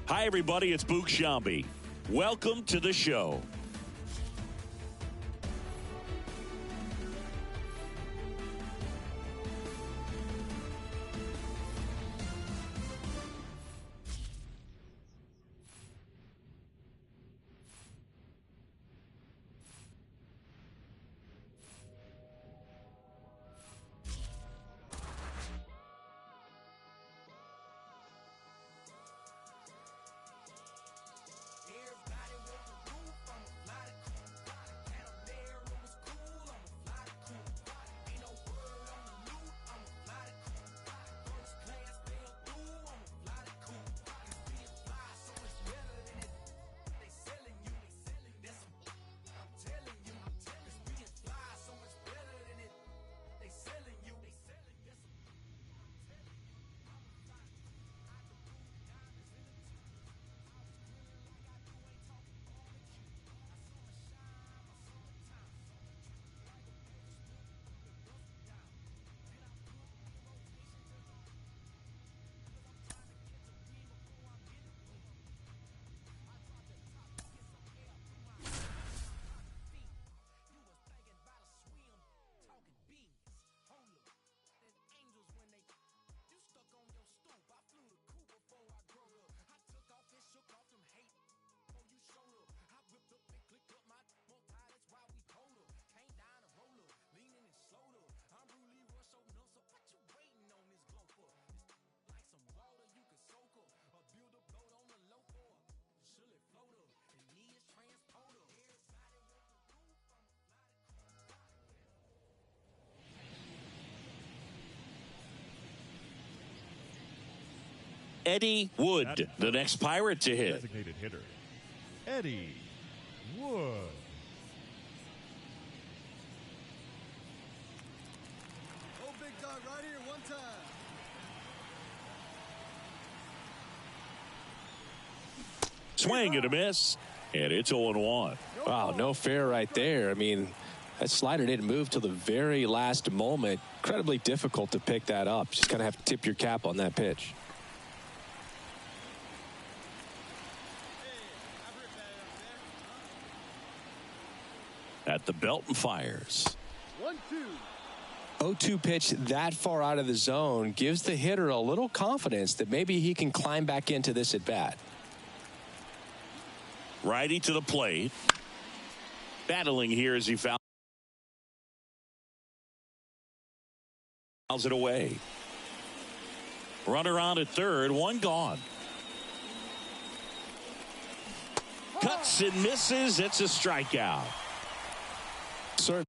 Hi, everybody. It's Boog Shambi. Welcome to the show. Eddie Wood, the next Pirate to hit. Designated hitter, Eddie Wood. Oh, big dog, right here, one time. Swing and a miss, and it's 0-1. Wow, no fair right there. I mean, that slider didn't move till the very last moment. Incredibly difficult to pick that up. Just kind of have to tip your cap on that pitch. At the belt and fires. 1-2. 0-2 pitch that far out of the zone gives the hitter a little confidence that maybe he can climb back into this at bat. Righty to the plate. Battling here as he fouls it away. Runner on at third, one gone. Cuts and misses. It's a strikeout. Sir.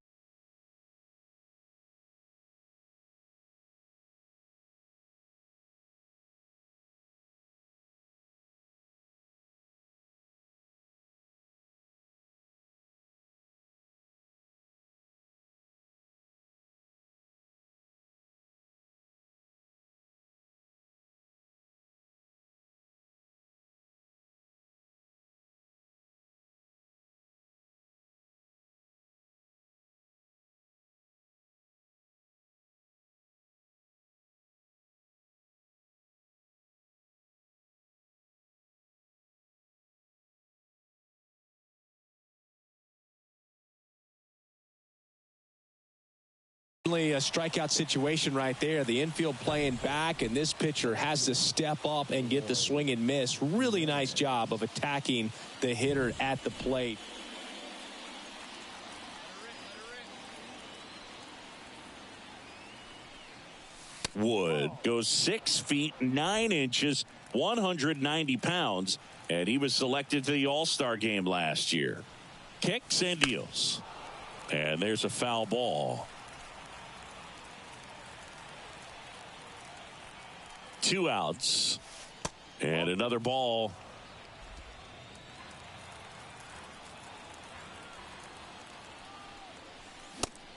A strikeout situation right there. The infield playing back, and this pitcher has to step up and get the swing and miss. Really nice job of attacking the hitter at the plate. Wood goes 6 feet 9 inches, 190 pounds, and he was selected to the All-Star game last year. Kicks and deals. And there's a foul ball. 2 outs. And another ball.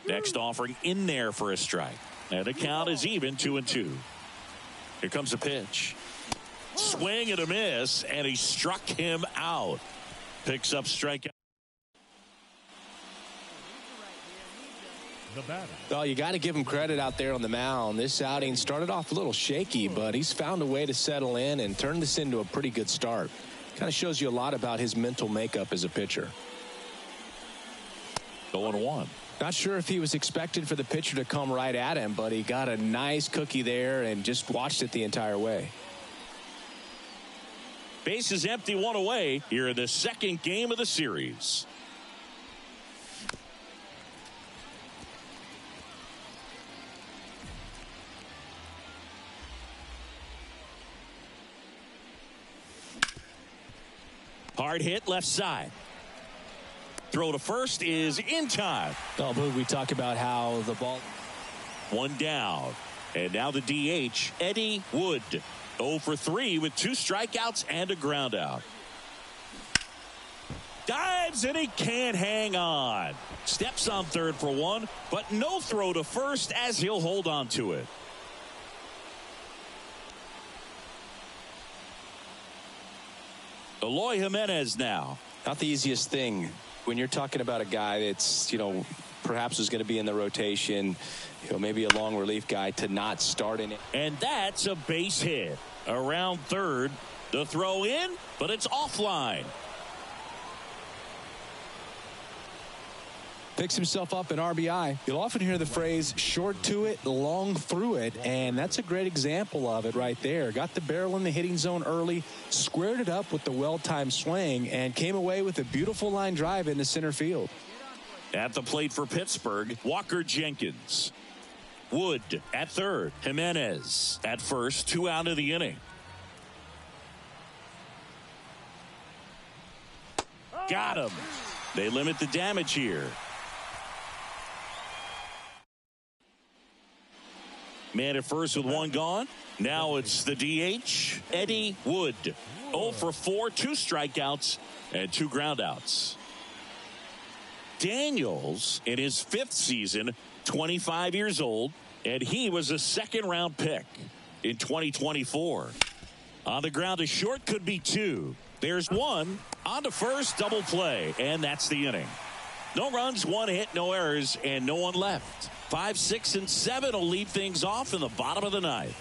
Next offering in there for a strike. And the count is even 2-2. Here comes a pitch. Swing and a miss, and he struck him out. Picks up strikeout. the batter. Well, you got to give him credit out there on the mound. This outing started off a little shaky, but he's found a way to settle in and turn this into a pretty good start. Kind of shows you a lot about his mental makeup as a pitcher. 0-1. Not sure if he was expected for the pitcher to come right at him, but he got a nice cookie there and just watched it the entire way. Base is empty, one away here in the second game of the series. Hard hit left side. Throw to first is in time. Oh, Boog, we talk about how the ball. One down. And now the DH, Eddie Wood. 0 for 3 with 2 strikeouts and a ground out. Dives and he can't hang on. Steps on third for 1, but no throw to first as he'll hold on to it. Eloy Jimenez now. Not the easiest thing when you're talking about a guy that's, perhaps is going to be in the rotation, maybe a long relief guy, to not start in it. And that's a base hit. Around third, the throw in, but it's offline. Picks himself up an RBI. You'll often hear the phrase short to it, long through it, and that's a great example of it right there. Got the barrel in the hitting zone early, squared it up with the well-timed swing, and came away with a beautiful line drive into center field. At the plate for Pittsburgh, Walker Jenkins. Wood at third. Jimenez at first. 2 out of the inning. Got him. They limit the damage here. Man at first with 1 gone. Now it's the DH, Eddie Wood. 0 for 4, 2 strikeouts, and 2 groundouts. Daniels, in his 5th season, 25 years old, and he was a second-round pick in 2024. On the ground to short, could be 2. There's 1. On to first, double play, and that's the inning. No runs, 1 hit, no errors, and no one left. 5, 6, and 7 will lead things off in the bottom of the 9th.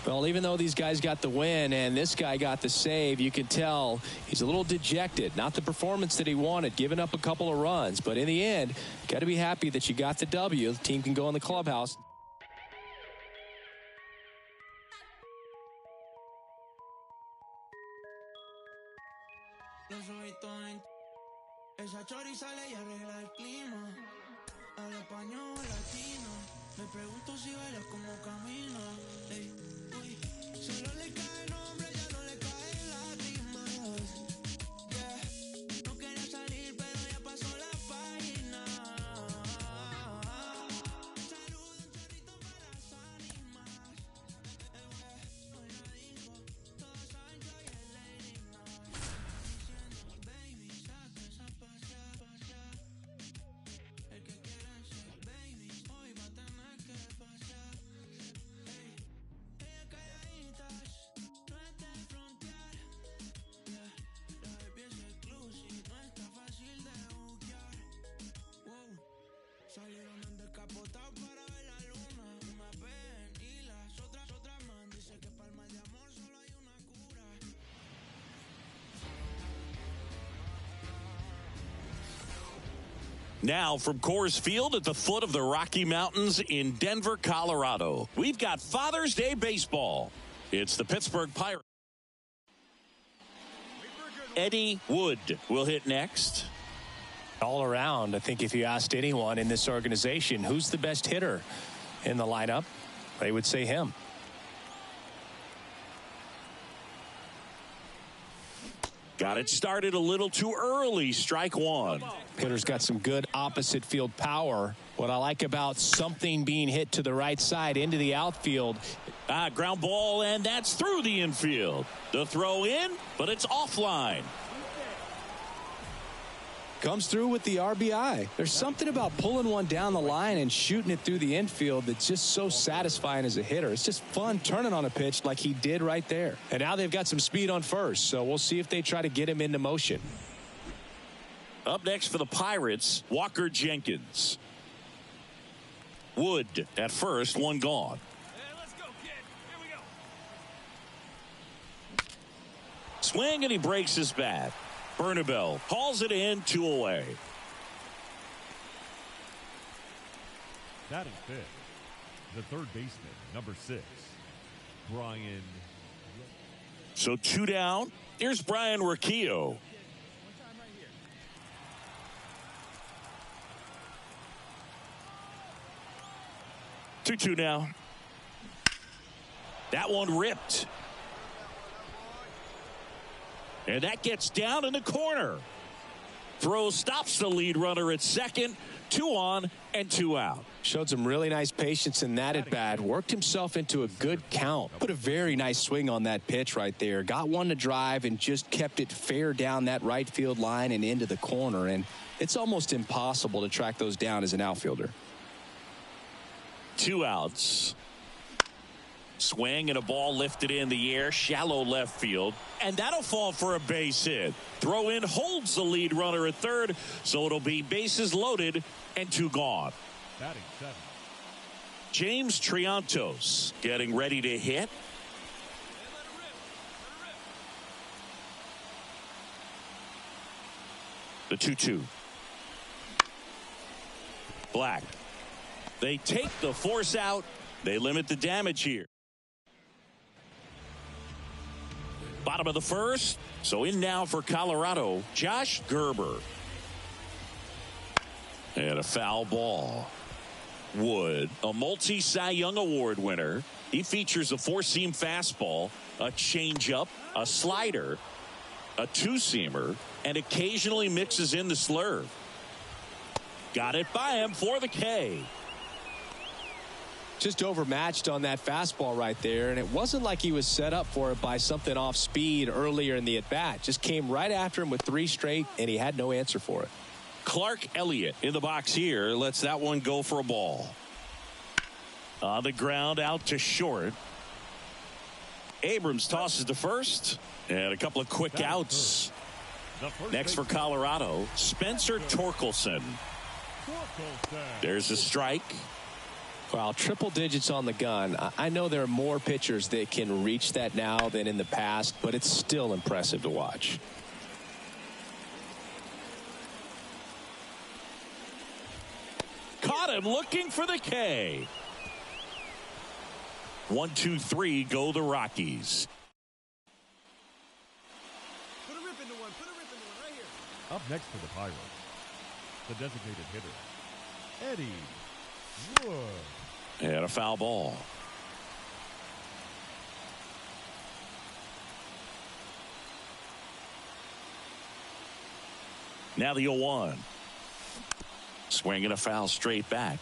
Well, even though these guys got the win and this guy got the save, you can tell he's a little dejected. Not the performance that he wanted, giving up a couple of runs. But in the end, got to be happy that you got the W. The team can go in the clubhouse. Esa chori sale y arregla el clima. Habla español latino. Me pregunto si baila como camina. Ey, uy, solo le cae el nombre, ya no le caen lágrimas. Yeah, no quería salir, pero ya pasó la página. Saludo un chorrito para las ánimas. Hoy la digo, todos saben que hoy es Lady Night. Diciendo, baby, saca esa paseada. El que quiera ser baby, hoy va a tener que pasear. Ey, ella calladitas, no es de frontear. Yeah, la baby es exclusive, no está fácil de buquear. Wow, salieron en descapotado para ver la luna. Una ven y las otras man. Dice que para el mal de amor solo hay una cura. Now from Coors Field at the foot of the Rocky Mountains in Denver, Colorado, we've got Father's Day baseball. It's the Pittsburgh Pirates. Eddie Wood will hit next. All around, I think if you asked anyone in this organization who's the best hitter in the lineup, they would say him. Got it started a little too early. Strike 1. Hitter's got some good opposite field power. What I like about something being hit to the right side into the outfield. Ground ball, and that's through the infield. The throw in, but it's offline. Comes through with the RBI. There's something about pulling one down the line and shooting it through the infield that's just so satisfying as a hitter. It's just fun turning on a pitch like he did right there. And now they've got some speed on first, so we'll see if they try to get him into motion. Up next for the Pirates, Walker Jenkins. Wood at first, one gone. Let's go, kid. Here we go. Swing, and he breaks his bat. Bernabel hauls it in, 2 away. Batting fifth, the third baseman, number 6, Brian. So 2 down. Here's Brian Riccio. 2-2 now. That one ripped. And that gets down in the corner. Throw stops the lead runner at second. 2 on and 2 out. Showed some really nice patience in that at bat. Worked himself into a good count. Put a very nice swing on that pitch right there. Got one to drive and just kept it fair down that right field line and into the corner. And it's almost impossible to track those down as an outfielder. 2 outs. Swing and a ball lifted in the air, shallow left field, and that'll fall for a base hit. Throw in holds the lead runner at third, so it'll be bases loaded and 2 gone. Batting seventh, James Triantos getting ready to hit. The 2-2. Black. They take the force out. They limit the damage here. Bottom of the first. So in now for Colorado, Josh Gerber. And a foul ball. Wood, a multi-Cy Young Award winner. He features a 4-seam fastball, a changeup, a slider, a 2-seamer, and occasionally mixes in the slurve. Got it by him for the K. Just overmatched on that fastball right there, and it wasn't like he was set up for it by something off speed earlier in the at-bat. Just came right after him with 3 straight, and he had no answer for it. Clark Elliott in the box here lets that one go for a ball. On the ground, out to short. Abrams tosses to first, and a couple of quick outs. Next for Colorado, Spencer Torkelson. There's a strike. Wow, triple digits on the gun. I know there are more pitchers that can reach that now than in the past, but it's still impressive to watch. Caught him looking for the K. 1-2-3 go the Rockies. Put a rip into one. Put a rip into one right here. up next for the Pirates, the designated hitter, Eddie Wood. And a foul ball. Now the 0-1. Swinging a foul straight back.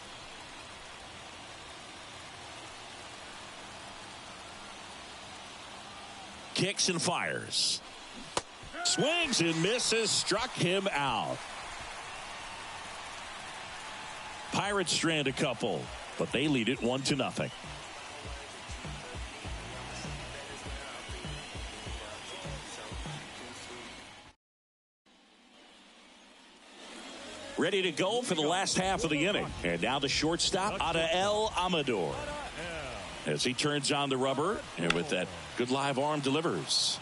Kicks and fires. Swings and misses. Struck him out. Pirates strand a couple, but they lead it 1-0. Ready to go for the last half of the inning. And now the shortstop, Adael Amador. As he turns on the rubber, and with that good live arm delivers.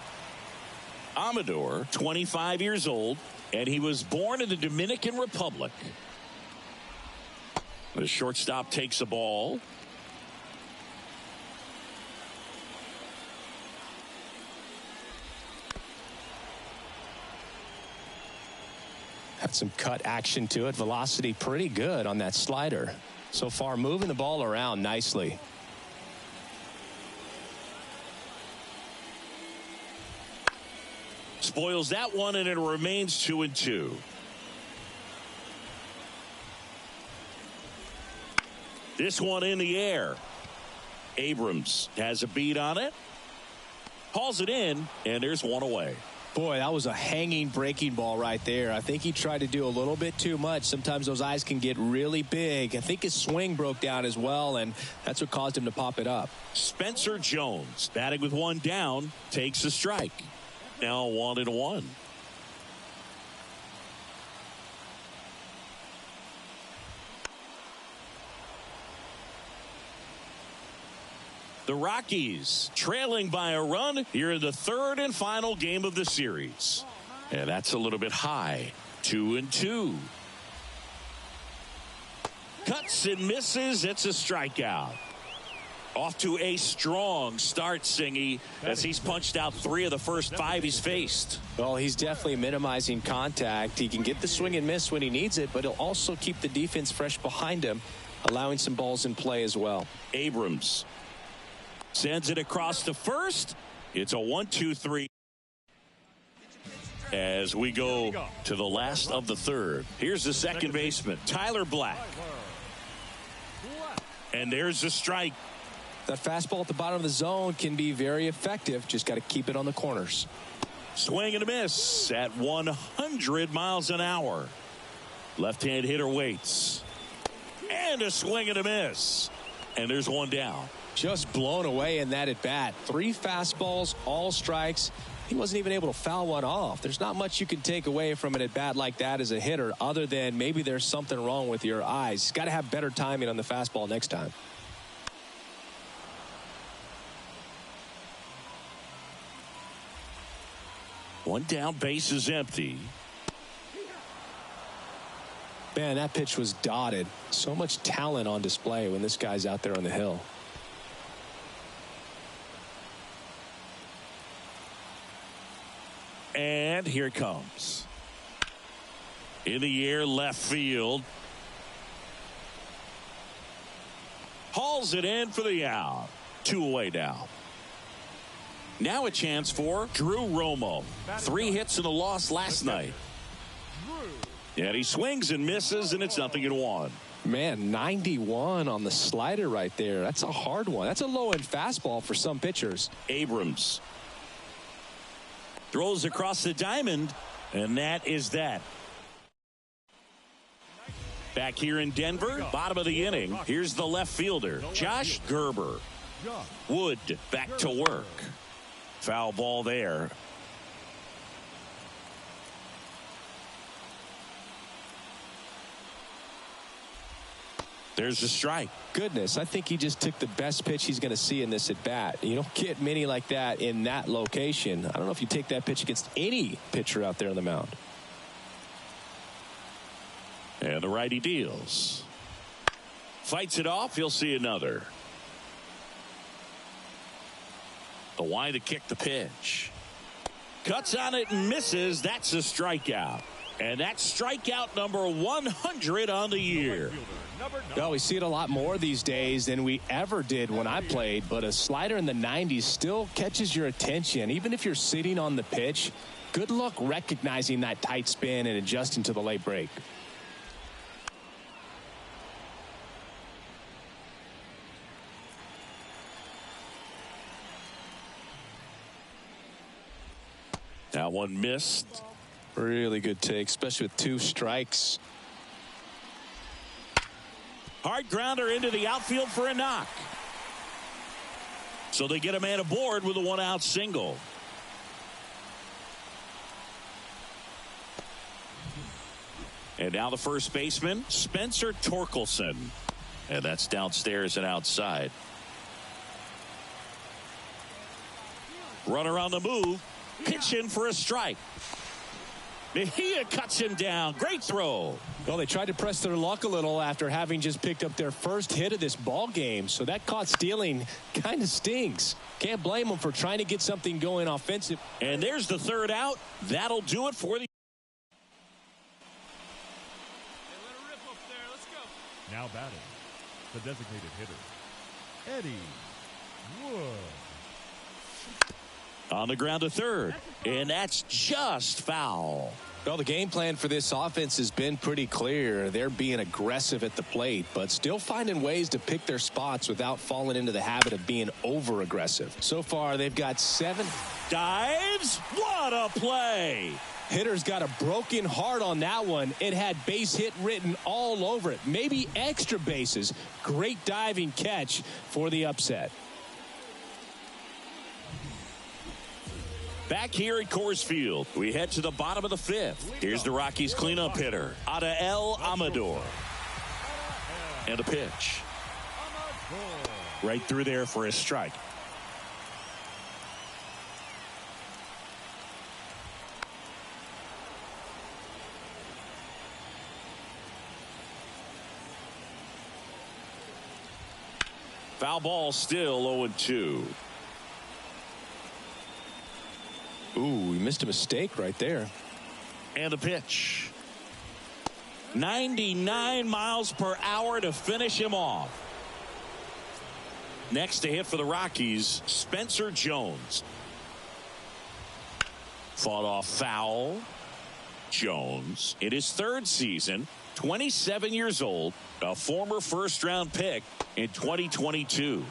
Amador, 25 years old, and he was born in the Dominican Republic. The shortstop takes a ball. Had some cut action to it. Velocity pretty good on that slider. So far moving the ball around nicely. Spoils that one, and it remains 2-2. This one in the air. Abrams has a beat on it. Hauls it in, and there's one away. Boy, that was a hanging breaking ball right there. I think he tried to do a little bit too much. Sometimes those eyes can get really big. I think his swing broke down as well, and that's what caused him to pop it up. Spencer Jones, batting with one down, takes a strike. Now 1-1. The Rockies trailing by a run here in the third and final game of the series. And that's a little bit high. 2-2. Cuts and misses. It's a strikeout. Off to a strong start, Singy, as he's punched out 3 of the first 5 he's faced. Well, he's definitely minimizing contact. He can get the swing and miss when he needs it, but he'll also keep the defense fresh behind him, allowing some balls in play as well. Abrams sends it across to first. It's a 1-2-3. As we go to the last of the third. Here's the second baseman, Tyler Black. And there's the strike. That fastball at the bottom of the zone can be very effective. Just got to keep it on the corners. Swing and a miss at 100 miles an hour. Left-hand hitter waits. And a swing and a miss. And there's one down. Just blown away in that at bat. 3 fastballs, all strikes. He wasn't even able to foul one off. There's not much you can take away from an at bat like that as a hitter, other than maybe there's something wrong with your eyes. He's got to have better timing on the fastball next time. One down, base is empty. Man, that pitch was dotted. So much talent on display when this guy's out there on the hill. And here it comes. In the air, left field. Hauls it in for the out. 2 away now. Now a chance for Drew Romo. 3 hits and a loss last night. And he swings and misses, and it's 0-1. Man, 91 on the slider right there. That's a hard one. That's a low-end fastball for some pitchers. Abrams throws across the diamond, and that is that. Back here in Denver, bottom of the inning, here's the left fielder, Josh Gerber. Wood back to work. Foul ball there. There's a strike. Goodness, I think he just took the best pitch he's going to see in this at bat. You don't get many like that in that location. I don't know if you take that pitch against any pitcher out there on the mound. And the righty deals. Fights it off. He'll see another. The wide to kick the pitch. Cuts on it and misses. That's a strikeout. And that's strikeout number 100 on the year. Well, we see it a lot more these days than we ever did when I played, but a slider in the 90s still catches your attention. Even if you're sitting on the pitch, good luck recognizing that tight spin and adjusting to the late break. That one missed. Really good take, especially with 2 strikes. Hard grounder into the outfield for a knock. So they get a man aboard with a 1-out single. And now the first baseman, Spencer Torkelson. And that's downstairs and outside. Runner on the move. Pitch in for a strike. Mejia cuts him down. Great throw. Well, they tried to press their luck a little after having just picked up their first hit of this ball game. So that caught stealing kind of stings. Can't blame them for trying to get something going offensive. And there's the 3rd out. That'll do it for the. Hey, let her rip up there. Let's go. Now batting, the designated hitter, Eddie Wood. On the ground to 3rd. And that's just foul. Well, the game plan for this offense has been pretty clear. They're being aggressive at the plate, but still finding ways to pick their spots without falling into the habit of being over-aggressive. So far, they've got 7. Dives. What a play. Hitter's got a broken heart on that one. It had base hit written all over it. Maybe extra bases. Great diving catch for the upset. Back here at Coors Field, we head to the bottom of the 5th. Here's the Rockies cleanup hitter, Adael Amador. And a pitch. Right through there for a strike. Foul ball, still 0-2. Ooh, he missed a mistake right there. And the pitch. 99 miles per hour to finish him off. Next to hit for the Rockies, Spencer Jones. Fought off foul. Jones, in his third season, 27 years old, a former first-round pick in 2022.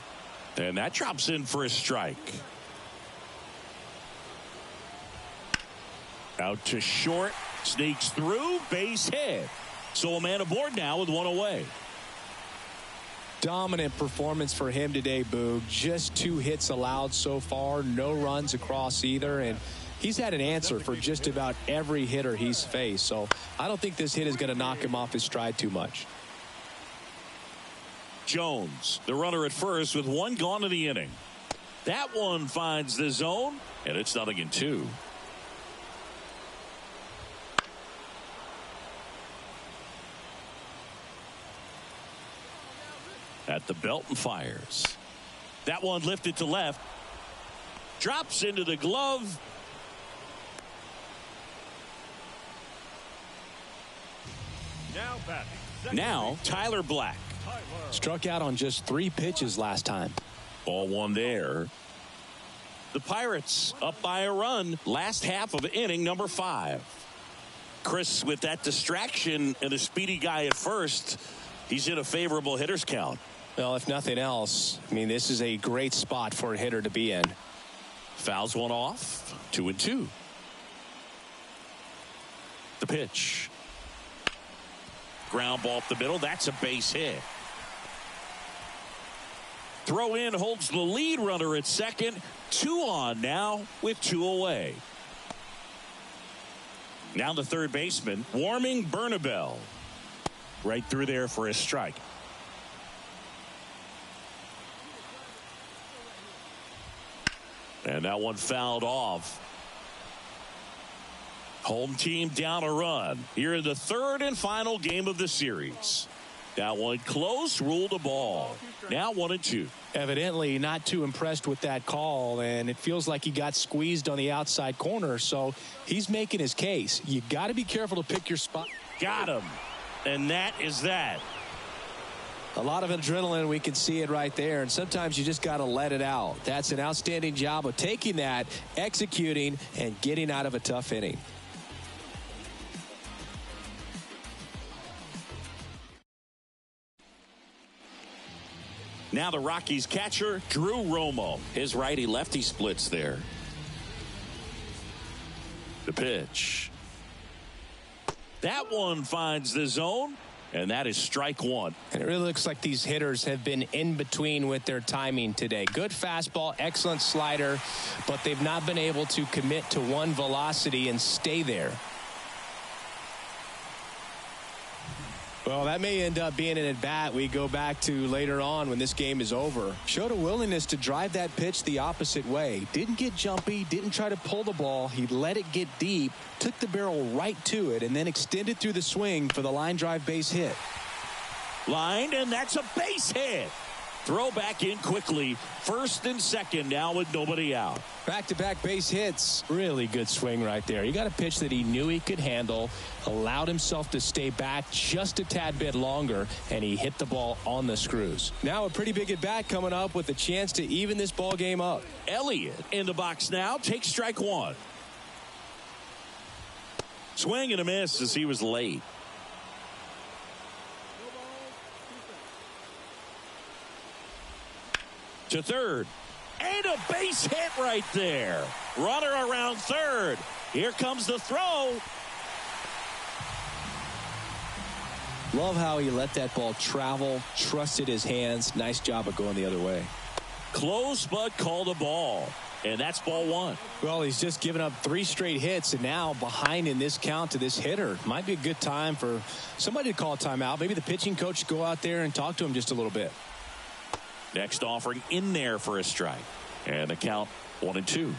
And that drops in for a strike. Out to short, sneaks through, base hit. So a man aboard now with one away. Dominant performance for him today, Boog. Just 2 hits allowed so far, no runs across either, and he's had an answer for just about every hitter he's faced. So I don't think this hit is going to knock him off his stride too much. Jones, the runner at first with 1 gone in the inning. That one finds the zone, and it's 0-2. At the belt and fires. That one lifted to left. Drops into the glove. Now batting. Now Tyler Black. Struck out on just 3 pitches last time. Ball 1 there. The Pirates up by a run last half of inning number 5. Chris, with that distraction and a speedy guy at first, he's in a favorable hitter's count. Well, if nothing else, I mean, this is a great spot for a hitter to be in. Fouls one off. 2-2. The pitch. Ground ball up the middle. That's a base hit. Throw in holds the lead runner at second. 2 on now with 2 away. Now the third baseman, Warming Bernabel. Right through there for a strike. And that one fouled off. Home team down a run here in the third and final game of the series. That one close, ruled a ball. Now 1-2. Evidently not too impressed with that call, and it feels like he got squeezed on the outside corner, so he's making his case. You got to be careful to pick your spot. Got him. And that is that. A lot of adrenaline, we can see it right there, and sometimes you just got to let it out. That's an outstanding job of taking that, executing, and getting out of a tough inning. Now the Rockies catcher, Drew Romo. His righty-lefty splits there. The pitch. That one finds the zone, and that is strike 1. And it really looks like these hitters have been in between with their timing today. Good fastball, excellent slider, but they've not been able to commit to one velocity and stay there. Well, that may end up being an at-bat we go back to later on when this game is over. Showed a willingness to drive that pitch the opposite way. Didn't get jumpy, didn't try to pull the ball. He let it get deep, took the barrel right to it, and then extended through the swing for the line drive base hit. Lined, and that's a base hit. Throw back in quickly. First and second now with nobody out. Back-to-back base hits. Really good swing right there. He got a pitch that he knew he could handle, allowed himself to stay back just a tad bit longer, and he hit the ball on the screws. Now a pretty big at-bat coming up with a chance to even this ball game up. Elliott in the box now. Takes strike 1. Swing and a miss as he was late. To third. And a base hit right there. Runner around third. Here comes the throw. Love how he let that ball travel, trusted his hands. Nice job of going the other way. Close, but called a ball. And that's ball 1. Well, he's just given up 3 straight hits, and now behind in this count to this hitter. Might be a good time for somebody to call a timeout. Maybe the pitching coach go out there and talk to him just a little bit. Next offering in there for a strike. And the count 1-2.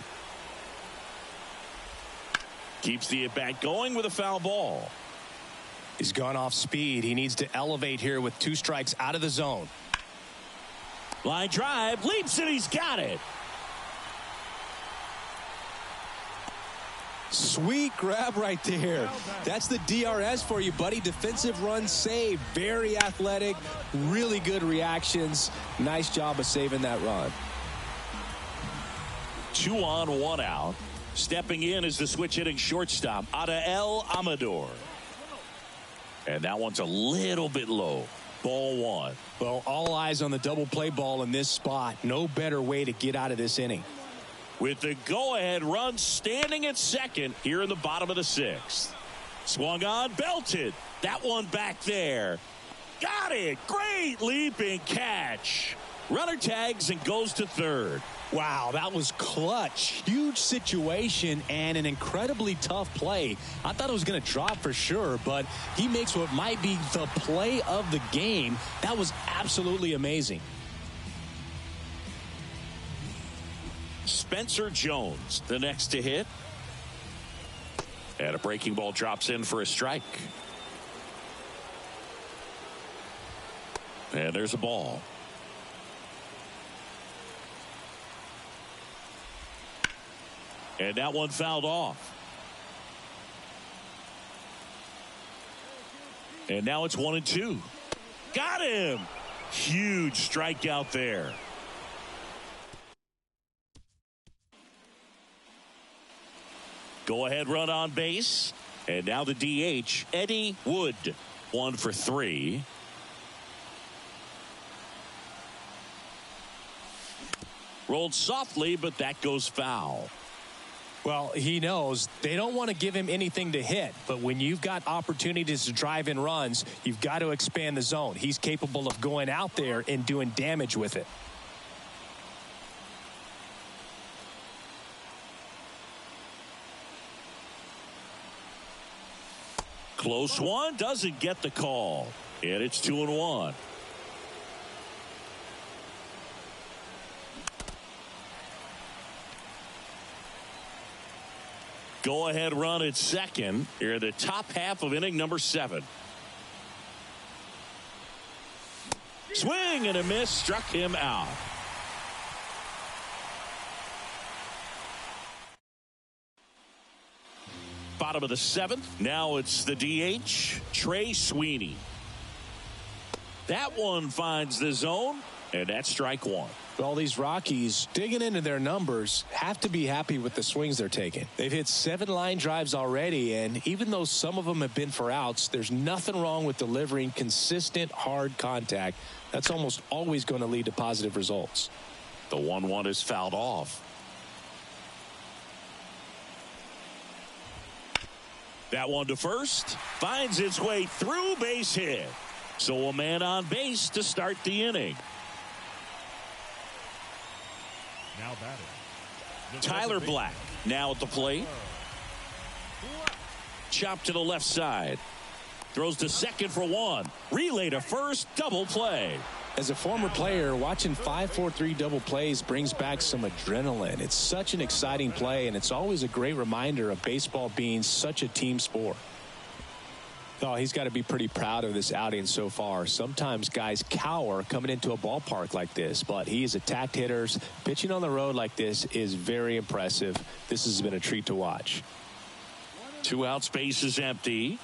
Keeps the at-bat going with a foul ball. He's gone off speed. He needs to elevate here with 2 strikes out of the zone. Line drive, leaps, and he's got it. Sweet grab right there. That's the DRS for you, buddy. Defensive run save. Very athletic. Really good reactions. Nice job of saving that run. 2 on, 1 out. Stepping in is the switch hitting shortstop, Adael Amador. And that one's a little bit low. Ball 1. Well, all eyes on the double play ball in this spot. No better way to get out of this inning. With the go-ahead run standing at second here in the bottom of the 6th. Swung on, belted. That one back there. Got it. Great leaping catch. Runner tags and goes to third. Wow, that was clutch. Huge situation and an incredibly tough play. I thought it was going to drop for sure, but he makes what might be the play of the game. That was absolutely amazing. Spencer Jones, the next to hit. And a breaking ball drops in for a strike. And there's a ball. And that one fouled off. And now it's 1-2. Got him. Huge strikeout there. Go ahead run on base. And now the DH, Eddie Wood. 1 for 3. Rolled softly, but that goes foul. Well, he knows they don't want to give him anything to hit, but when you've got opportunities to drive in runs, you've got to expand the zone. He's capable of going out there and doing damage with it. Close one, doesn't get the call. And it's 2-1. Go ahead run at second here in the top half of inning number 7. Swing and a miss, struck him out. Bottom of the 7th. Now it's the DH, Trey Sweeney. That one finds the zone, and that's strike 1. Well, these Rockies, digging into their numbers, have to be happy with the swings they're taking. They've hit 7 line drives already, and even though some of them have been for outs, there's nothing wrong with delivering consistent, hard contact. That's almost always going to lead to positive results. The 1-1 is fouled off. That one to first, finds its way through, base hit. So a man on base to start the inning. Now batting, Tyler Black now at the plate. Chop to the left side. Throws to second for 1. Relay to first, double play. As a former player, watching 5-4-3 double plays brings back some adrenaline. It's such an exciting play, and it's always a great reminder of baseball being such a team sport. Oh, he's got to be pretty proud of this outing so far. Sometimes guys cower coming into a ballpark like this, but he has attacked hitters. Pitching on the road like this is very impressive. This has been a treat to watch. 2 out, space is empty.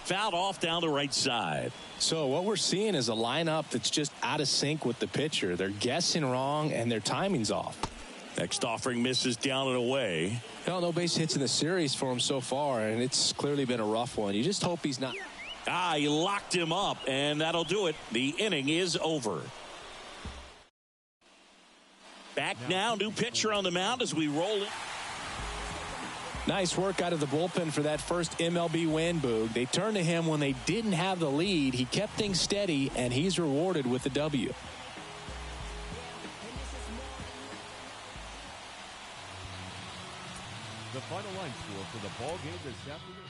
Fouled off down the right side. So what we're seeing is a lineup that's just out of sync with the pitcher. They're guessing wrong, and their timing's off. Next offering misses down and away. No base hits in the series for him so far, and it's clearly been a rough one. You just hope he's not. He locked him up, and that'll do it. The inning is over. Back now, new pitcher on the mound as we roll it. Nice work out of the bullpen for that first MLB win, Boog. They turned to him when they didn't have the lead. He kept things steady, and he's rewarded with the W. The final line score for the ball game this afternoon.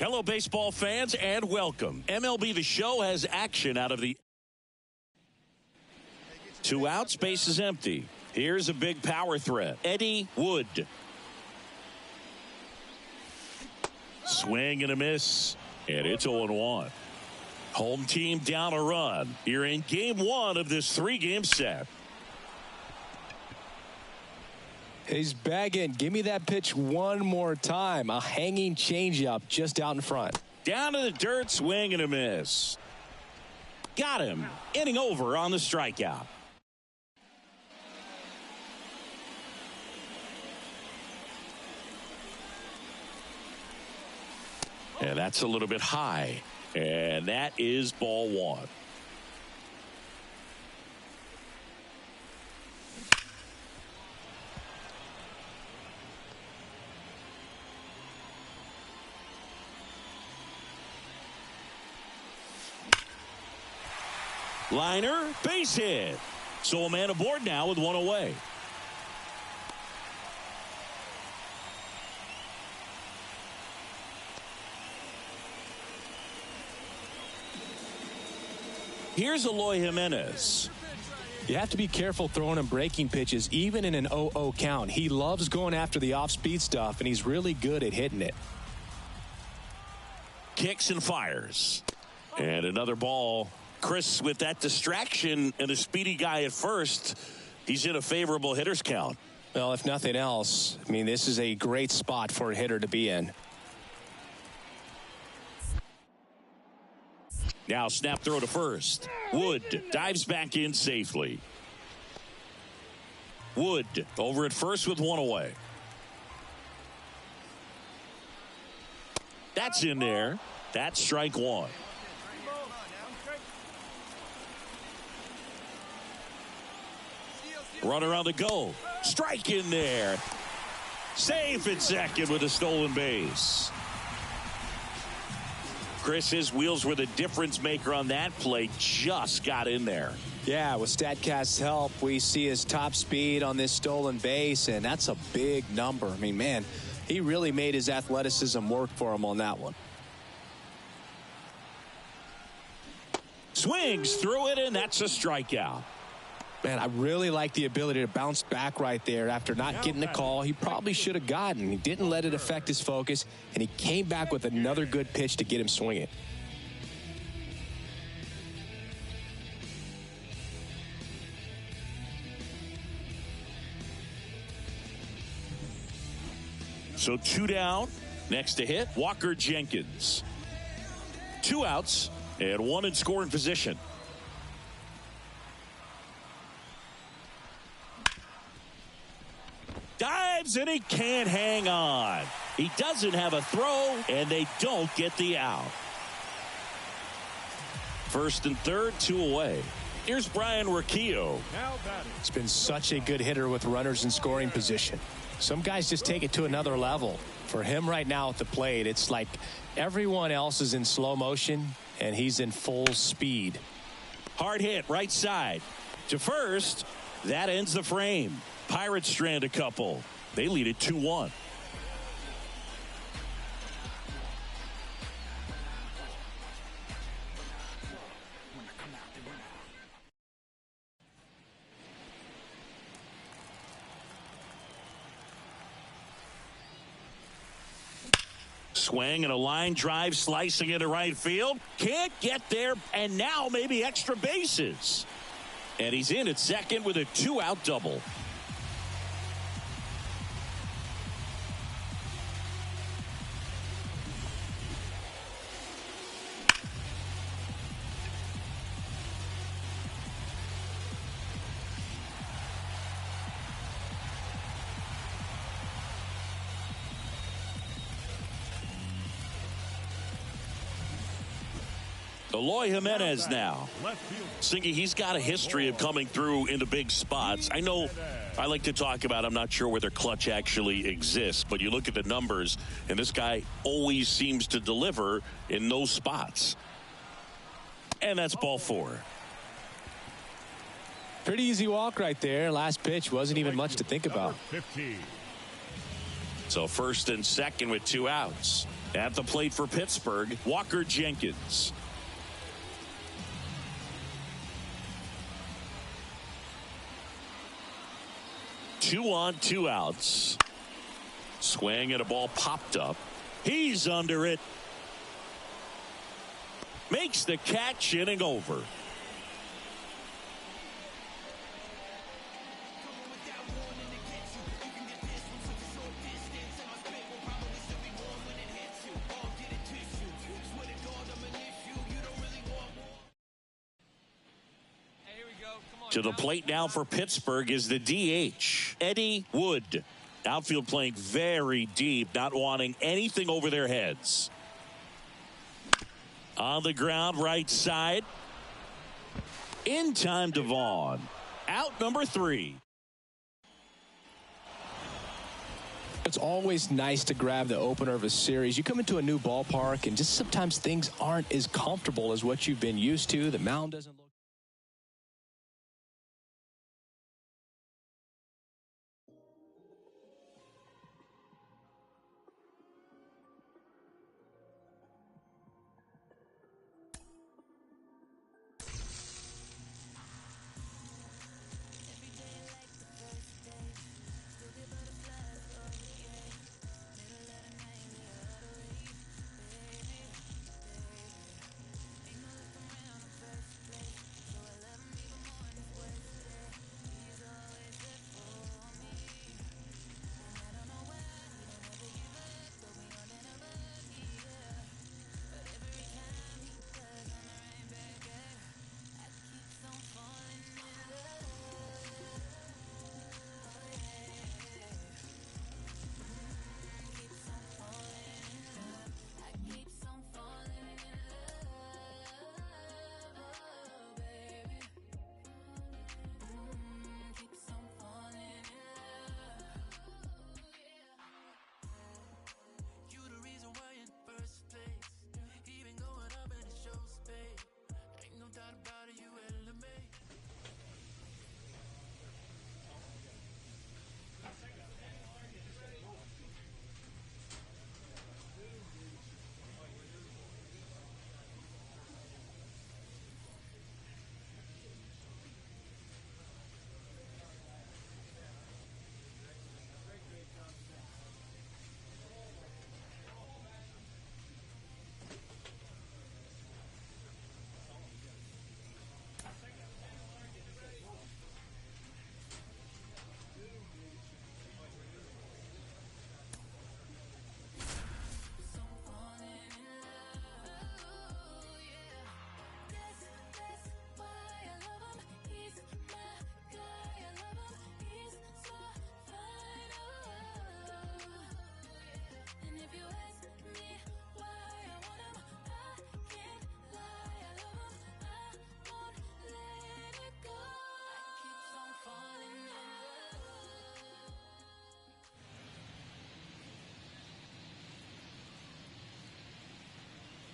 Hello, baseball fans, and welcome. MLB The Show has action out of the 2 outs, base is empty. Here's a big power threat. Eddie Wood. Swing and a miss, and it's 0-1. Home team down a run. You're in game 1 of this 3-game set. He's begging. Give me that pitch one more time. A hanging changeup just out in front. Down to the dirt, swing and a miss. Got him. Inning over on the strikeout. And that's a little bit high. And that is ball 1. Liner, base hit. So a man aboard now with 1 away. Here's Eloy Jimenez. You have to be careful throwing him breaking pitches, even in an 0-0 count. He loves going after the off-speed stuff, and he's really good at hitting it. Kicks and fires. And another ball. Chris, with that distraction and a speedy guy at first, he's in a favorable hitter's count. Well, if nothing else, I mean, this is a great spot for a hitter to be in. Now snap throw to first. Wood dives back in safely. Wood over at first with 1 away. That's in there. That's strike 1. Runner on the go. Strike in there. Safe at second with a stolen base. Chris, his wheels were the difference maker on that play. Just got in there. Yeah, with StatCast's help, we see his top speed on this stolen base, and that's a big number. I mean, man, he really made his athleticism work for him on that one. Swings through it, and that's a strikeout. Man, I really like the ability to bounce back right there after not getting the call he probably should have gotten. He didn't let it affect his focus, and he came back with another good pitch to get him swinging. So 2 down. Next to hit, Walker Jenkins. 2 outs and 1 in scoring position. Dives and he can't hang on. He doesn't have a throw, and they don't get the out. First and third, 2 away. Here's Brian Riccio. He's been such a good hitter with runners in scoring position. Some guys just take it to another level. For him right now at the plate, it's like everyone else is in slow motion, and he's in full speed. Hard hit, right side. To first, that ends the frame. Pirates strand a couple. They lead it 2-1. Swing and a line drive slicing into right field. Can't get there, and now maybe extra bases. And he's in at second with a 2-out double. Eloy Jimenez now. Singy, he's got a history of coming through in the big spots. I know I like to talk about, I'm not sure whether clutch actually exists, but you look at the numbers, and this guy always seems to deliver in those spots. And that's ball 4. Pretty easy walk right there. Last pitch wasn't even much to think about. So first and second with 2 outs. At the plate for Pittsburgh, Walker Jenkins. Two on, two outs. Swing and a ball popped up. He's under it. Makes the catch, inning over. To the plate now for Pittsburgh is the DH, Eddie Wood. Outfield playing very deep, not wanting anything over their heads. On the ground, right side. In time to Vaughn. Out number 3. It's always nice to grab the opener of a series. You come into a new ballpark, and just sometimes things aren't as comfortable as what you've been used to. The mound doesn't look.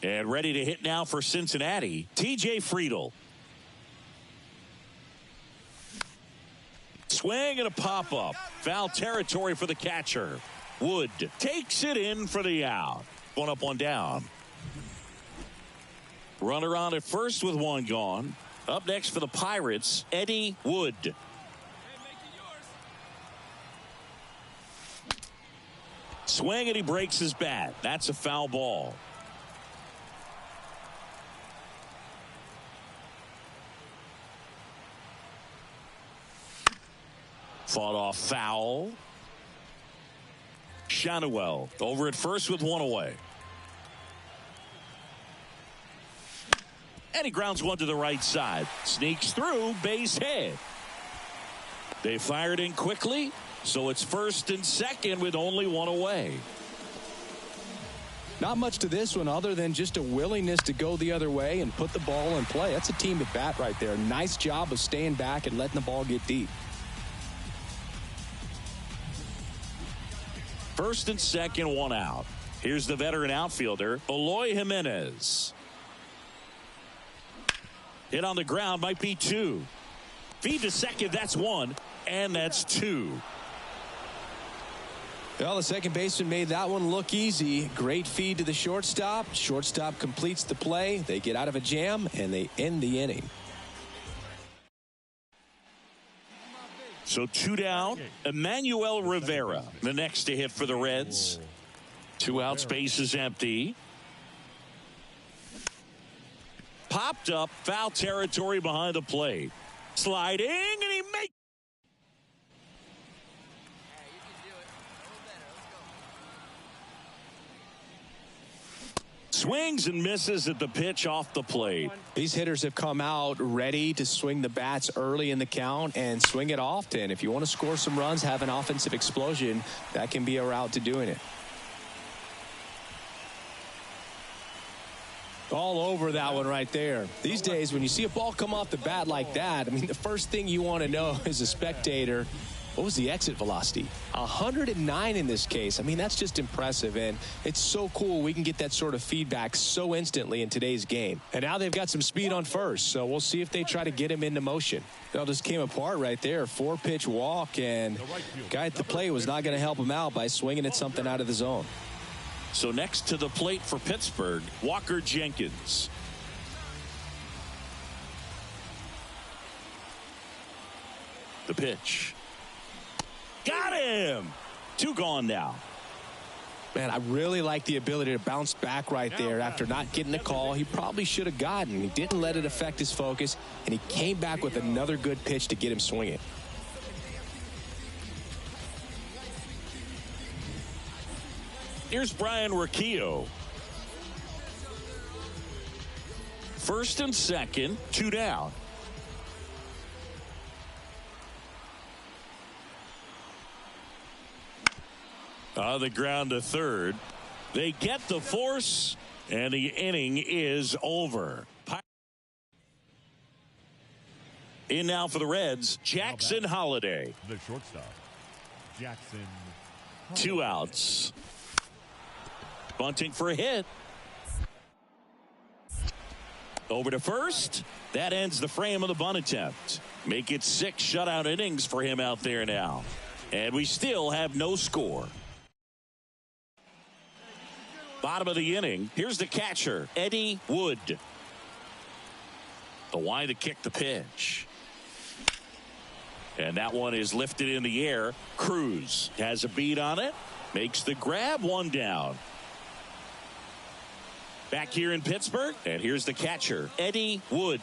And ready to hit now for Cincinnati, TJ Friedl. Swing and a pop-up. Foul territory for the catcher. Wood takes it in for the out. One up, one down. Runner on at first with one gone. Up next for the Pirates, Eddie Wood. Hey, make it yours. Swing and he breaks his bat. That's a foul ball. Fought off foul. Shanuel over at first with one away. And he grounds one to the right side. Sneaks through, base hit. They fired in quickly, so it's first and second with only one away. Not much to this one other than just a willingness to go the other way and put the ball in play. That's a team at bat right there. Nice job of staying back and letting the ball get deep. First and second, one out. Here's the veteran outfielder, Eloy Jimenez. Hit on the ground, might be two. Feed to second, that's one, and that's two. Well, the second baseman made that one look easy. Great feed to the shortstop. Shortstop completes the play. They get out of a jam, and they end the inning. So 2 down. Emmanuel Rivera, the next to hit for the Reds. 2 outs, base is empty. Popped up, foul territory behind the plate. Sliding, and he makes. Swings and misses at the pitch off the plate. These hitters have come out ready to swing the bats early in the count and swing it often. If you want to score some runs, have an offensive explosion, that can be a route to doing it. All over that one right there. These days, when you see a ball come off the bat like that, I mean, the first thing you want to know as a spectator, what was the exit velocity? 109 in this case. I mean, that's just impressive, and it's so cool we can get that sort of feedback so instantly in today's game. And now they've got some speed on first, so we'll see if they try to get him into motion. It all just came apart right there. 4-pitch walk, and the guy at the plate was not going to help him out by swinging at something out of the zone. So next to the plate for Pittsburgh, Walker Jenkins. The pitch. Got him! 2 gone now. Man, I really like the ability to bounce back right there after not getting the call he probably should have gotten. He didn't let it affect his focus, and he came back with another good pitch to get him swinging. Here's Brian Riccio. First and second, 2 down. On the ground to third. They get the force, and the inning is over. In now for the Reds, Jackson Holiday. The shortstop, Jackson Holiday. 2 outs. Bunting for a hit. Over to first. That ends the frame of the bunt attempt. Make it 6 shutout innings for him out there now. And we still have no score. Bottom of the inning. Here's the catcher, Eddie Wood. The line to kick the pitch. And that one is lifted in the air. Cruz has a beat on it. Makes the grab. 1 down. Back here in Pittsburgh, and here's the catcher, Eddie Wood.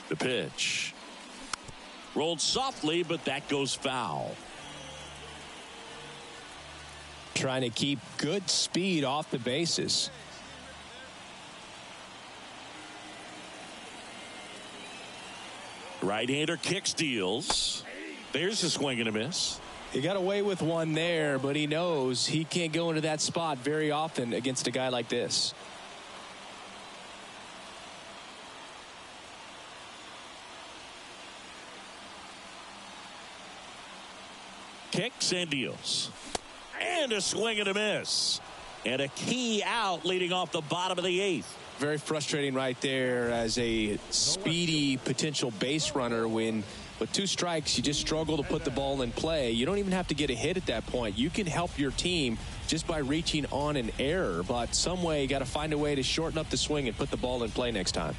The pitch. Rolled softly, but that goes foul. Trying to keep good speed off the bases. Right-hander kick steals. There's a swing and a miss. He got away with one there, but he knows he can't go into that spot very often against a guy like this. Kicks and deals. And a swing and a miss. And a key out leading off the bottom of the 8th. Very frustrating right there as a speedy potential base runner when with 2 strikes you just struggle to put the ball in play. You don't even have to get a hit at that point. You can help your team just by reaching on an error, but some way you got to find a way to shorten up the swing and put the ball in play next time.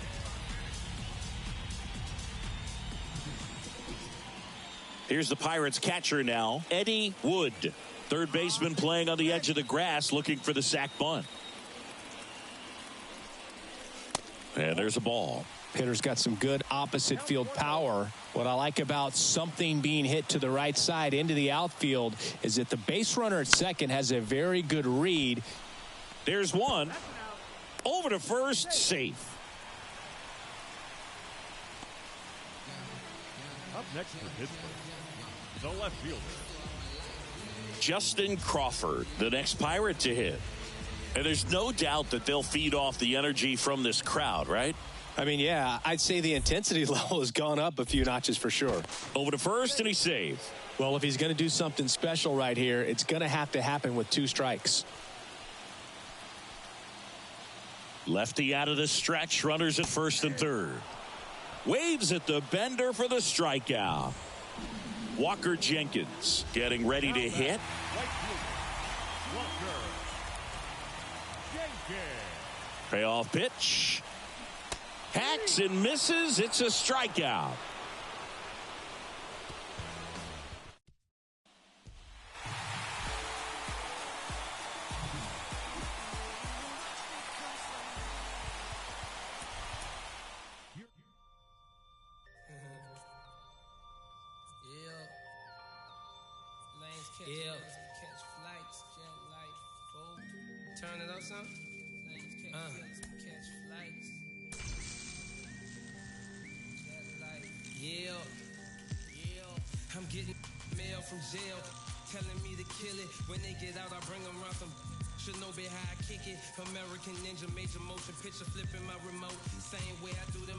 Here's the Pirates catcher now, Eddie Wood. Third baseman playing on the edge of the grass looking for the sac bunt. And there's a ball. Hitter's got some good opposite field power. What I like about something being hit to the right side into the outfield is that the base runner at second has a very good read. There's one. Over to first, safe. Up next for Pittsburgh, the left fielder, Justin Crawford, the next Pirate to hit. And there's no doubt that they'll feed off the energy from this crowd, right? I mean, yeah, I'd say the intensity level has gone up a few notches for sure. Over to first, and he saved. Well, if he's going to do something special right here, it's going to happen with 2 strikes. Lefty out of the stretch, runners at first and third. Waves at the bender for the strikeout. Walker Jenkins getting ready to hit. Right fielder, Walker Jenkins. Payoff pitch. Hacks and misses. It's a strikeout. Yeah. Catch flights, jet light, fold. Turn it up some. Catch flights. Jet light. Yeah. I'm getting mail from jail, telling me to kill it. When they get out, I bring them around some. Should know be how I kick it. American Ninja, major motion picture, flipping my remote. Same way I do them,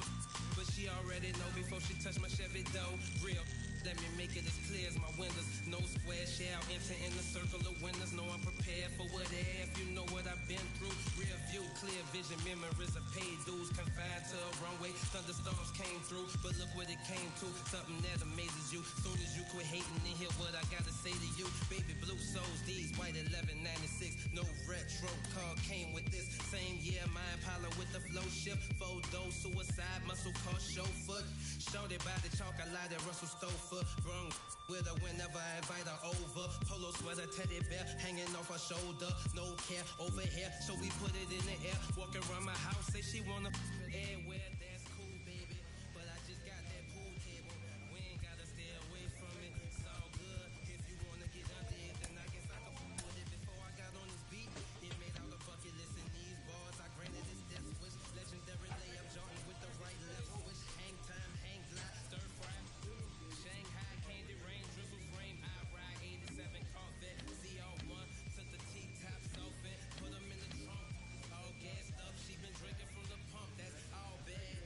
but she already know before she touch my Chevy dough. Real. Let me make it as clear as my windows. No square shall enter in the circle of winners. Know I'm prepared for whatever. You know what I've been through. Rear view, clear vision, memories of paid dues. Confined to a runway, thunderstorms came through. But look what it came to. Something that amazes you. Soon as you quit hating and hear what I gotta say to you. Baby blue souls, these white 1196. No retro car came with this. Same year, my Impala with the flow shift. Photo, suicide, muscle car, chauffeur. Shorty by the chalk, I lied at Russell Stover. Brung with her whenever I invite her over. Polo sweater, teddy bear hanging off her shoulder. No care over here, so we put it in the air. Walk around my house, say she wanna everywhere. That's cool, baby. But I just got that pool table. We ain't gotta stay away from it. It's all good. If you wanna get under it, then I guess I can fuck with it. Before I got on this beat, it made out a bucket list in these bars. I granted his death wish. Legendary layup, Jordan with the right left switch. Hang time, hang glide, stir fry. Shanghai candy rain, drizzle frame, I ride 87 Corvette, CO1, took the T-tops off and put them in the trunk. All gassed up, she been drinking from the pump, that's all bad.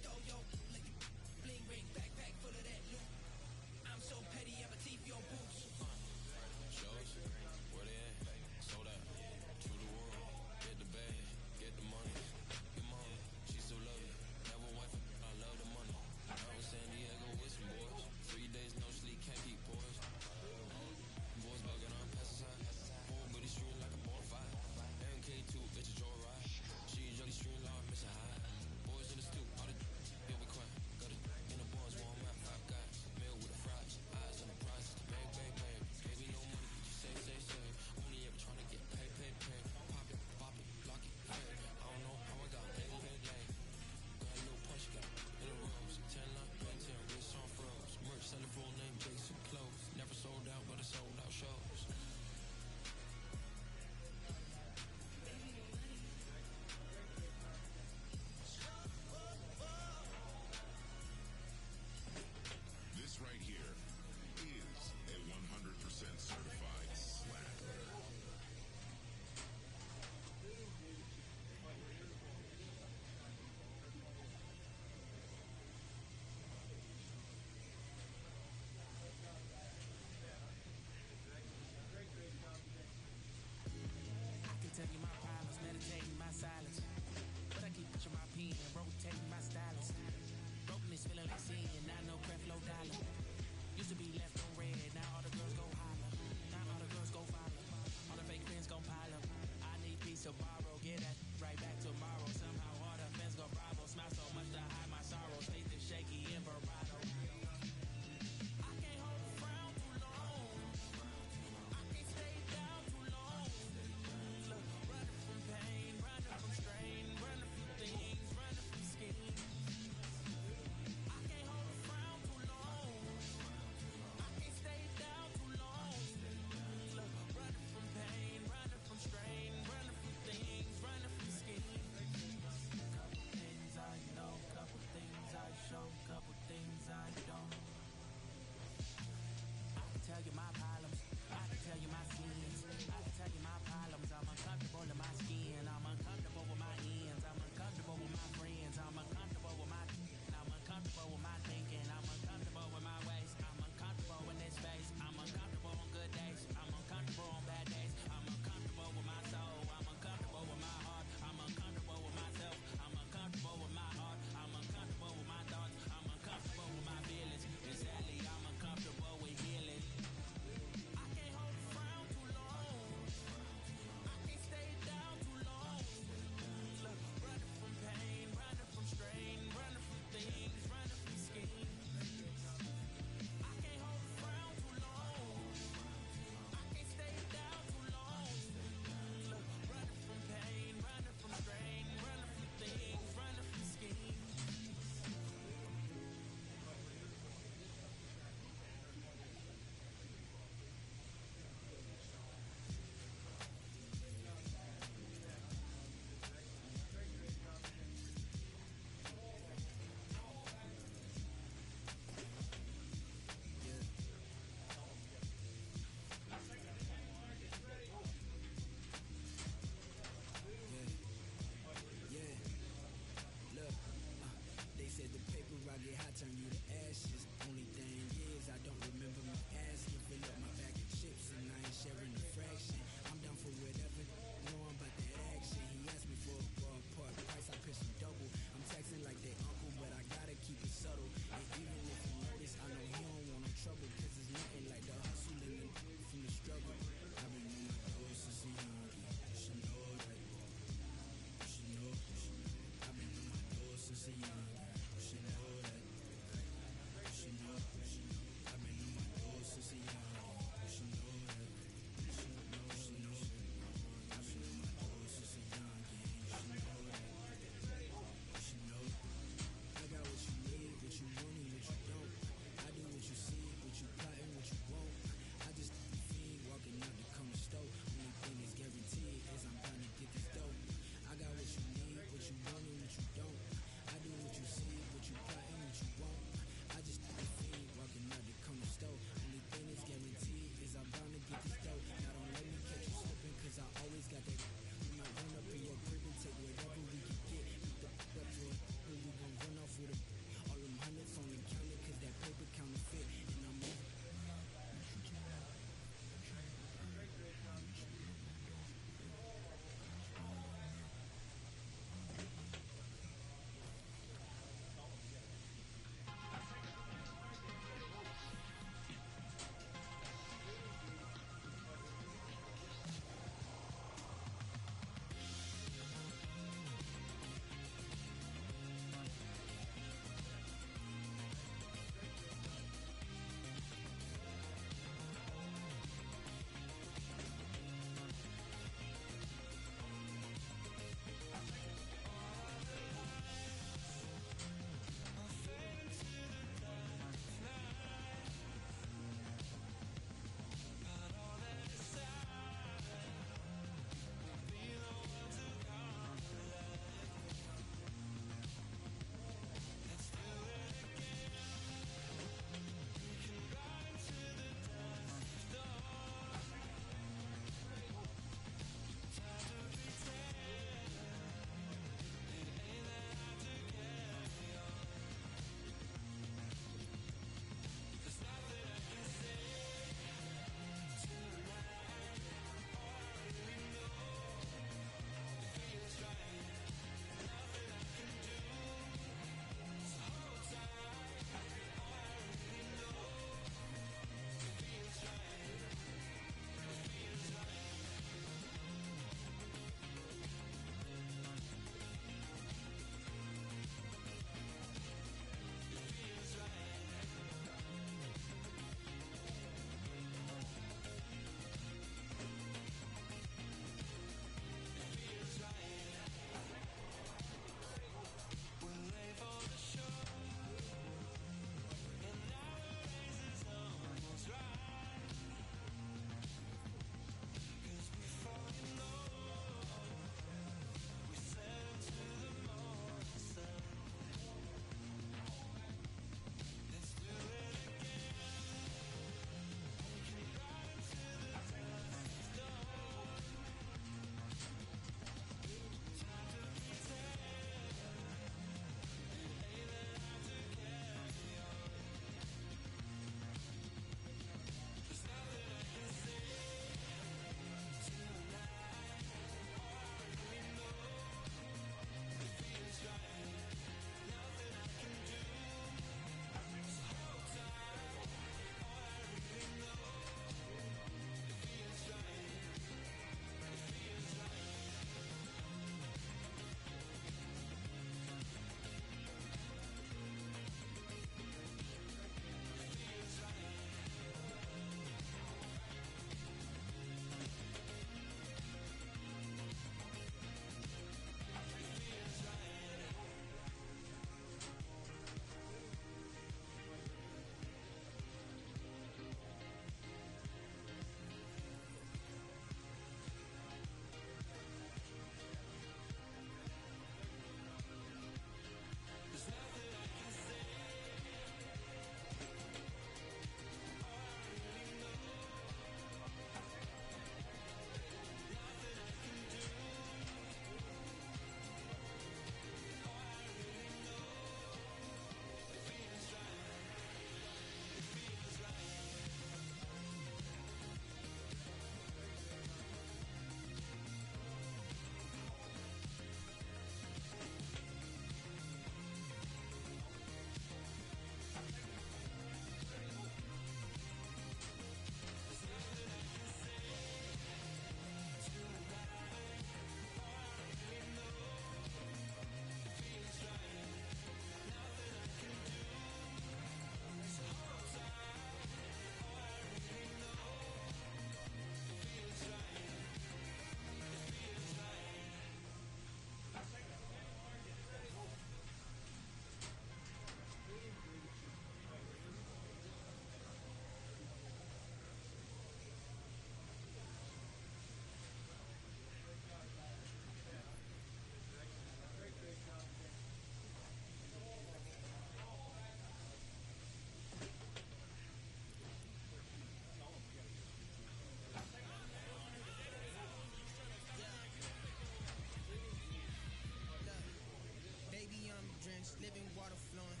drenched, living water flowing.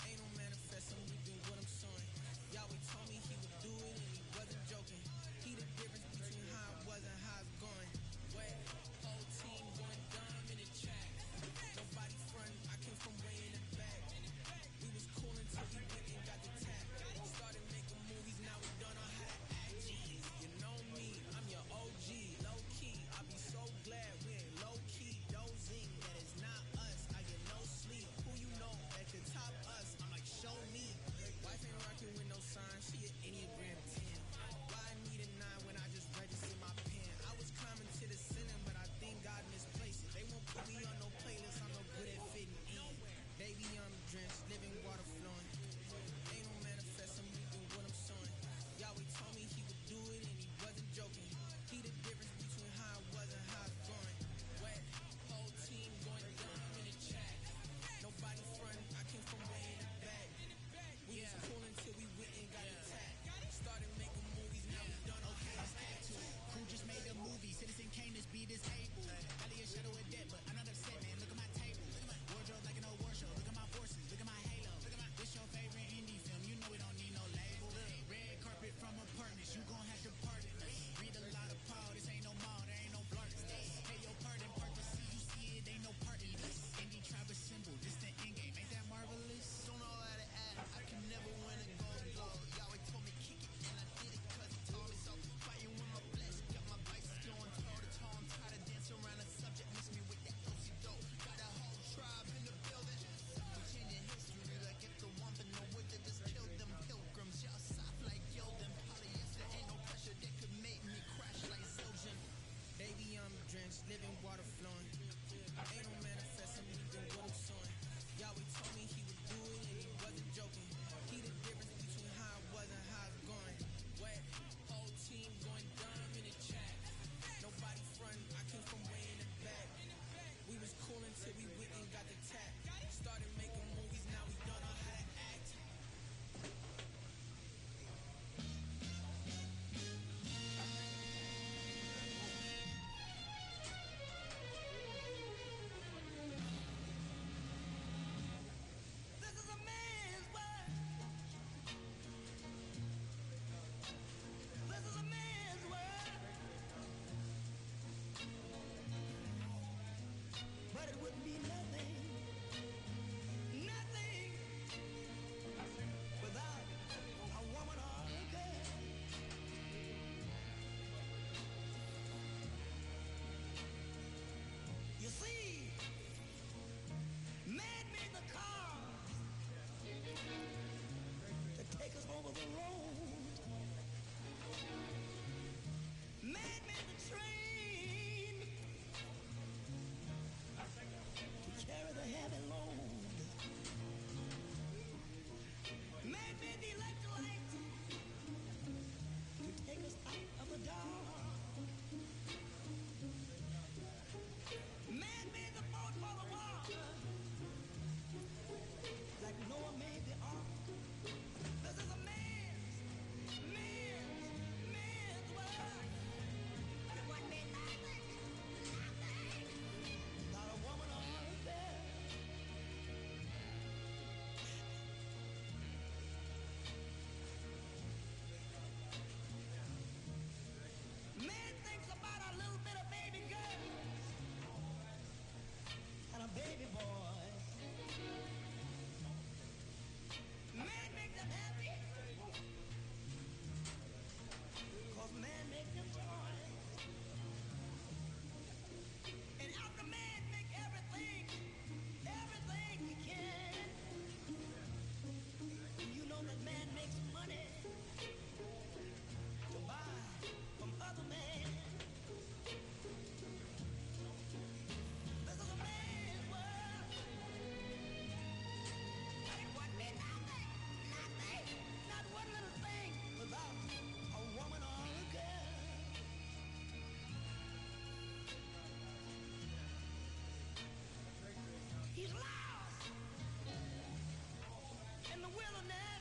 Ain't no manifest, I'm reaping what I'm sowing. Yahweh told me he would do it and he wasn't joking. He the difference between how it was and how it's going. Wet, whole team going dumb in the track. Nobody front, I came from way in the back. We was cool until we went and got the tap. Started making movies, now we don't know how to act. Jeez, you know me, I'm your OG, low key. I be so glad we ain't low key. Dozing, that is not us. I get no sleep. Who you know that could top us? I'm like, show me. Wife ain't rocking with no sign, she an Enneagram 10. Why I need a 9 when I just registered my pen? I was climbing to the ceiling, but I think God misplaced it. They won't put me on no playlist, I'm no good at fitting in. Baby, I'm drenched, living water flowing. Ain't no manifest, I'm reaping what I'm sowing. Yahweh told me he would do it and he wasn't joking. He the difference between how it was and how it's going. Wet, whole team going dumb in the chat. Nobody front, I came from way in the back. We was cool until we went and got attacked. Started making movies, now we done okay. Let's act to it. Crew just made a movie. Citizen Kane, this beat is able. Valley of shadow of death, but I'm not upset, man. Look at my table. Wardrobe like an old war show. Look at my forces. Look at my halo. This your favorite indie film. You know we don't need no label. Red carpet from apartments. You gon' have to pardon us. Read a lot of Paul. This ain't no mall. There ain't no blarts. Pay your pardon. Part to see you see it. Ain't no part in this. Indie tribe a symbol. This the end game. Ain't that marvelous? Don't know how to act, I can never win a gold globe. Yahweh told me kick it and I did it cause he told me so. Fighting with my flesh, got my biceps going toe to toe. I'm tired of dancing around the subject, miss me with that dosey dope. Got a whole tribe in the building. We changing history like if the one but no wood that just killed them pilgrims. Y'all soft like yo, them polyester. Ain't no pressure that could make me crash like Zildjian. Baby, I'm drenched, living water flowing. Ain't no manifest, I'm reaping what I'm sowing. Yahweh told me he would do it and he wasn't joking. He the difference between how it was and how it's going. Wet, whole team going dumb in the chat. Nobody front, I came from way in the back. We was cool until we went and got the tap. Started making movies, now we don't know how to act. This is a man's world. This is a man's world. But it wouldn't be nothing, nothing without a woman or a girl. You see, man made the car to take us over the road. Man made the train to carry the heavy load. Man made the electrolyte to take us out of the dark. Man made the boat for the water, like Noah made the ark. This is a man's world. It wouldn't be nothing, not a woman or a girl. Man thinks about a little bit of baby girls and a baby boy. Man make them happy, cause man make them joy. And after man make everything he can, you know that man makes money to buy from other men. This is a man's world. But it wouldn't be nothing, not one little thing without a woman or a girl. He's lost in the wilderness.